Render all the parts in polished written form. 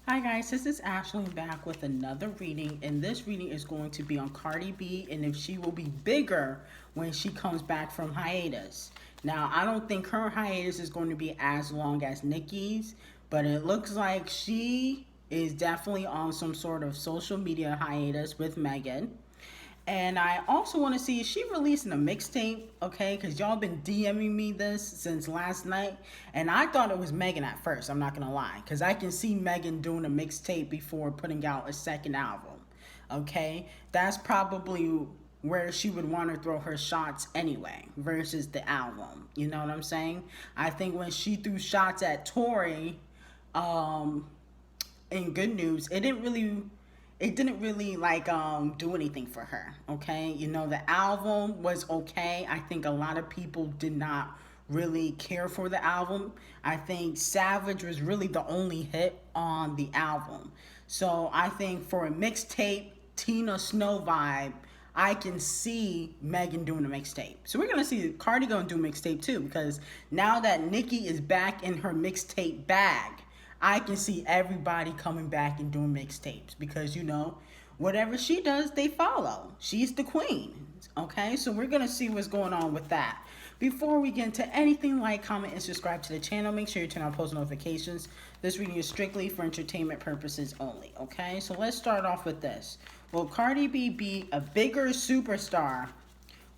Hi guys, this is Ashley back with another reading, and this reading is going to be on Cardi B and if she will be bigger when she comes back from hiatus. Now, I don't think her hiatus is going to be as long as Nicki's, but it looks like she is definitely on some sort of social media hiatus with Megan. And I also want to see, is she releasing a mixtape? Okay, because y'all been DMing me this since last night, and I thought it was Megan at first. I'm not gonna lie, because I can see Megan doing a mixtape before putting out a second album. Okay, that's probably where she would want to throw her shots anyway, versus the album. You know what I'm saying? I think when she threw shots at Tori, um, in Good News, it didn't really like do anything for her. Okay, you know, the album was okay. I think a lot of people did not really care for the album. I think Savage was really the only hit on the album. So I think for a mixtape Tina Snow vibe, I can see Megan doing a mixtape. So we're gonna see Cardi gonna do a mixtape too, because now that Nicki is back in her mixtape bag, I can see everybody coming back and doing mixtapes because, you know, whatever she does, they follow. She's the queen. Okay, so we're gonna see what's going on with that. Before we get into anything, like, comment, and subscribe to the channel. Make sure you turn on post notifications. This reading is strictly for entertainment purposes only. Okay, so let's start off with this. Will Cardi B be a bigger superstar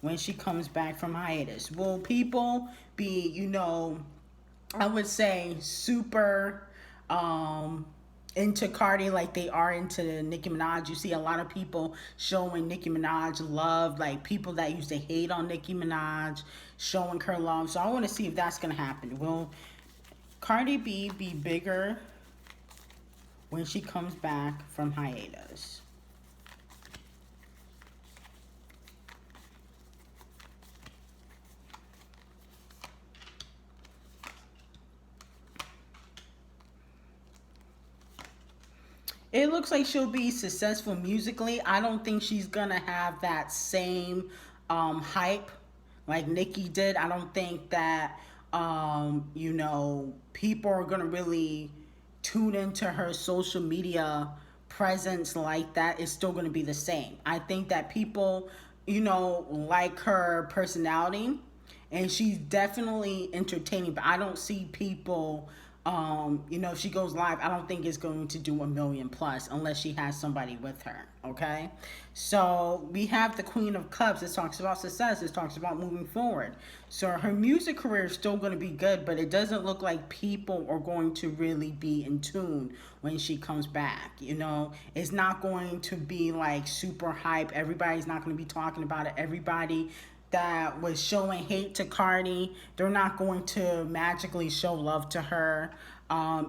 when she comes back from hiatus? Will people be, you know, I would say super into Cardi like they are into Nicki Minaj. You see a lot of people showing Nicki Minaj love, like people that used to hate on Nicki Minaj showing her love. So I want to see if that's going to happen. Will Cardi B be bigger when she comes back from hiatus? It looks like she'll be successful musically. I don't think she's gonna have that same hype like Nicki did. I don't think that you know, people are gonna really tune into her social media presence like that. It's still gonna be the same. I think that people, you know, like her personality, and she's definitely entertaining. But I don't see people. You know, if she goes live, I don't think it's going to do a million plus unless she has somebody with her. Okay, so we have the Queen of Cups. It talks about success. It talks about moving forward. So her music career is still going to be good, but it doesn't look like people are going to really be in tune when she comes back. You know, it's not going to be like super hype. Everybody's not going to be talking about it. Everybody that was showing hate to Cardi, they're not going to magically show love to her.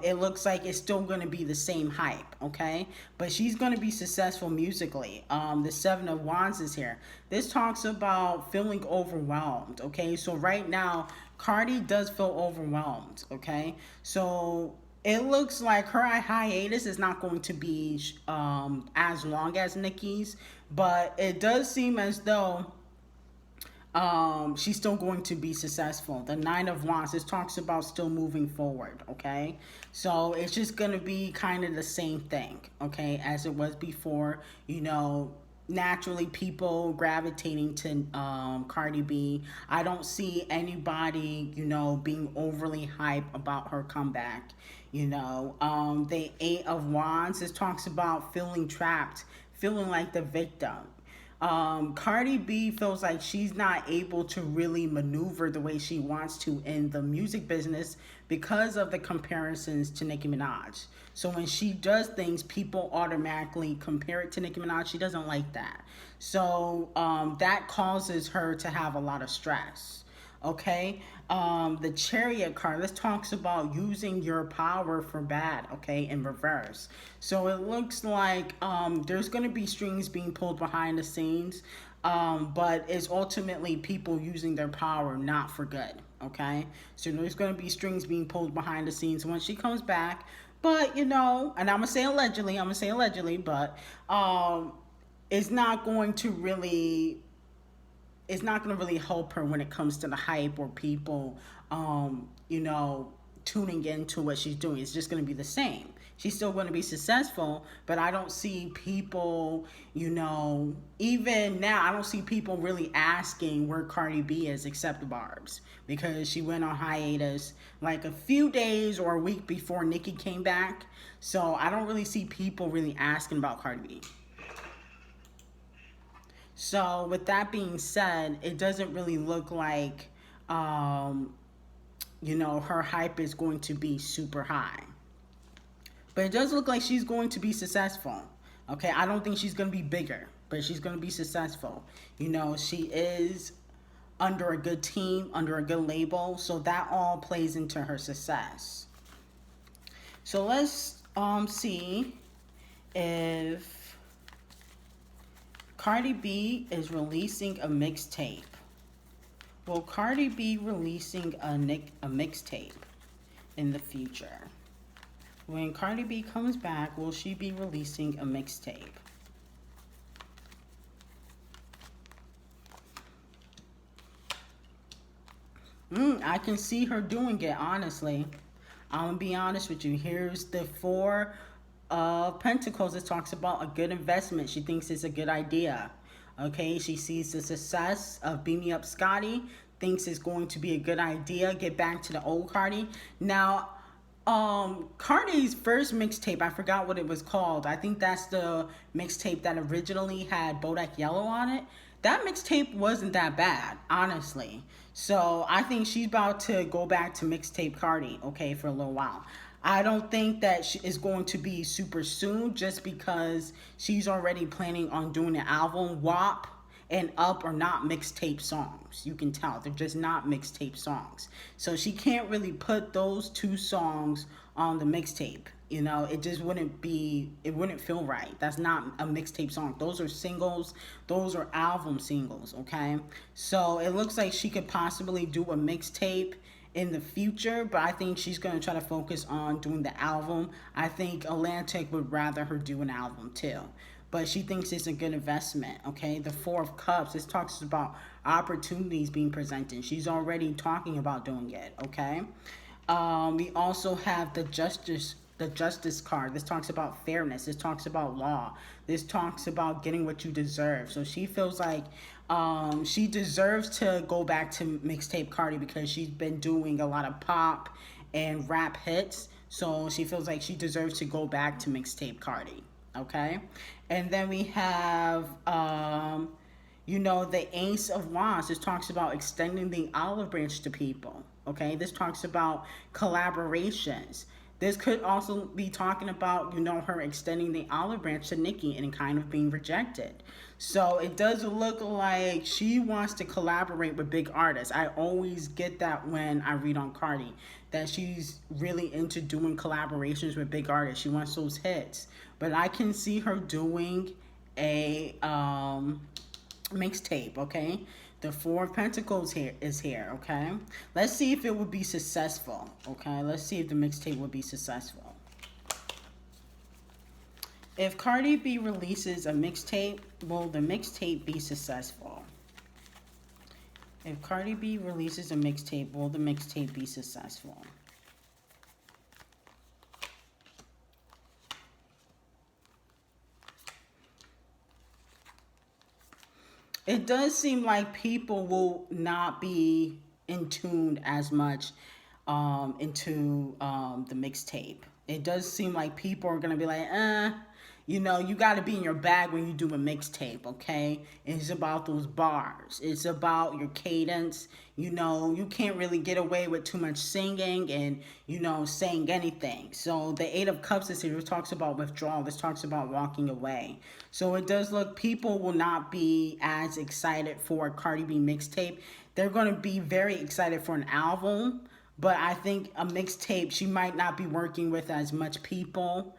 It looks like it's still going to be the same hype, okay? But she's going to be successful musically. The Seven of Wands is here. This talks about feeling overwhelmed, okay? So right now, Cardi does feel overwhelmed, okay? So it looks like her hiatus is not going to be as long as Nicki's, but it does seem as though she's still going to be successful. The Nine of Wands, this talks about still moving forward, okay? So it's just going to be kind of the same thing, okay, as it was before. You know, naturally people gravitating to Cardi B. I don't see anybody, you know, being overly hype about her comeback. You know, the Eight of Wands, this talks about feeling trapped, feeling like the victim. Cardi B feels like she's not able to really maneuver the way she wants to in the music business because of the comparisons to Nicki Minaj. So when she does things, people automatically compare it to Nicki Minaj. She doesn't like that. So that causes her to have a lot of stress. Okay, the Chariot card, this talks about using your power for bad, okay, in reverse. So it looks like there's going to be strings being pulled behind the scenes, but it's ultimately people using their power not for good, okay? So there's going to be strings being pulled behind the scenes when she comes back. But, you know, and I'm going to say allegedly, but it's not going to really, it's not going to really help her when it comes to the hype or people, you know, tuning into what she's doing. It's just going to be the same. She's still going to be successful, but I don't see people, even now, I don't see people really asking where Cardi B is except the Barbs, because she went on hiatus like a few days or a week before Nicki came back. So I don't really see people really asking about Cardi B. So with that being said, it doesn't really look like, um, her hype is going to be super high. But it does look like she's going to be successful. Okay, I don't think she's going to be bigger, but she's going to be successful. She is under a good team, under a good label, so that all plays into her success. So let's see if Cardi B is releasing a mixtape. Will Cardi be releasing a mixtape in the future? When Cardi B comes back, will she be releasing a mixtape? I can see her doing it, honestly. I'm going to be honest with you. Here's the Four of Pentacles. It talks about a good investment. She thinks it's a good idea. Okay, she sees the success of Beam Me Up Scotty, thinks it's going to be a good idea. Get back to the old Cardi. Now, Cardi's first mixtape, I forgot what it was called. I think that's the mixtape that originally had Bodak Yellow on it. That mixtape wasn't that bad, honestly. So I think she's about to go back to mixtape Cardi, okay, for a little while. I don't think that she is going to be super soon, just because she's already planning on doing an album. WAP and Up are not mixtape songs. You can tell they're just not mixtape songs. So she can't really put those two songs on the mixtape. It just wouldn't be, it wouldn't feel right. That's not a mixtape song. Those are singles. Those are album singles, okay? So it looks like she could possibly do a mixtape in the future, but I think she's going to try to focus on doing the album. I think Atlantic would rather her do an album too, but she thinks it's a good investment, okay? The Four of Cups, this talks about opportunities being presented. She's already talking about doing it, okay? We also have the Justice card. This talks about fairness. This talks about law. This talks about getting what you deserve. So she feels like she deserves to go back to mixtape Cardi, because she's been doing a lot of pop and rap hits. So she feels like she deserves to go back to mixtape Cardi. Okay? And then we have the Ace of Wands. This talks about extending the olive branch to people. Okay? This talks about collaborations. This could also be talking about, her extending the olive branch to Nicki and kind of being rejected. So it does look like she wants to collaborate with big artists. I always get that when I read on Cardi, that she's really into doing collaborations with big artists. She wants those hits. But I can see her doing a mixtape, okay? The Four of Pentacles is here, okay? Let's see if it would be successful, okay? Let's see if the mixtape would be successful. If Cardi B releases a mixtape, will the mixtape be successful? If Cardi B releases a mixtape, will the mixtape be successful? It does seem like people will not be in tune as much into the mixtape. It does seem like people are going to be like, you got to be in your bag when you do a mixtape, okay? It's about those bars. It's about your cadence. You can't really get away with too much singing and, saying anything. So the Eight of Cups is here. This talks about withdrawal. This talks about walking away. So it does look, people will not be as excited for a Cardi B mixtape. They're going to be very excited for an album. But I think a mixtape, she might not be working with as much people.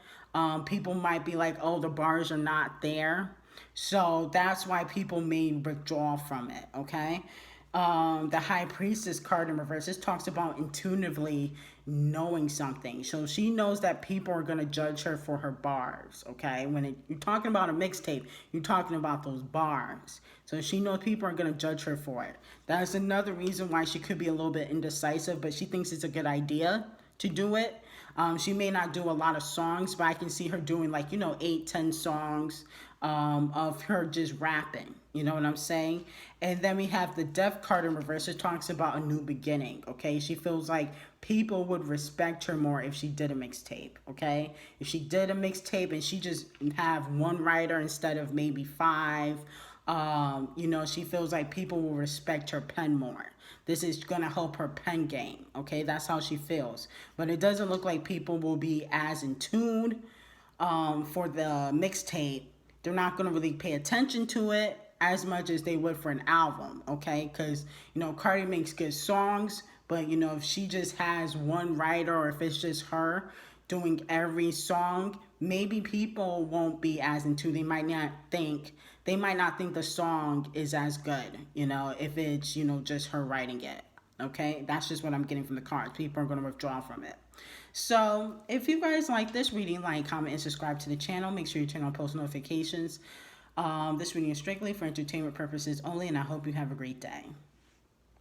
People might be like, oh, the bars are not there. So that's why people may withdraw from it, okay? The High Priestess card in reverse, this talks about intuitively knowing something. So she knows that people are going to judge her for her bars, okay? When you're talking about a mixtape, you're talking about those bars. So she knows people are going to judge her for it. That's another reason why she could be a little bit indecisive, but she thinks it's a good idea to do it. She may not do a lot of songs, but I can see her doing like, 8, 10 songs of her just rapping. You know what I'm saying? And then we have the death card in reverse. It talks about a new beginning. Okay, she feels like people would respect her more if she did a mixtape. Okay, if she did a mixtape and she just have one writer instead of maybe five. She feels like people will respect her pen more. This is going to help her pen game. Okay, that's how she feels. But it doesn't look like people will be as in tune for the mixtape. They're not going to really pay attention to it as much as they would for an album. Okay, because, Cardi makes good songs. But, if she just has one writer or if it's just her doing every song, maybe people won't be as into. They might not think the song is as good, if it's, just her writing it. Okay, that's just what I'm getting from the cards. People are going to withdraw from it. So if you guys like this reading, like, comment, and subscribe to the channel. Make sure you turn on post notifications. This reading is strictly for entertainment purposes only, and I hope you have a great day.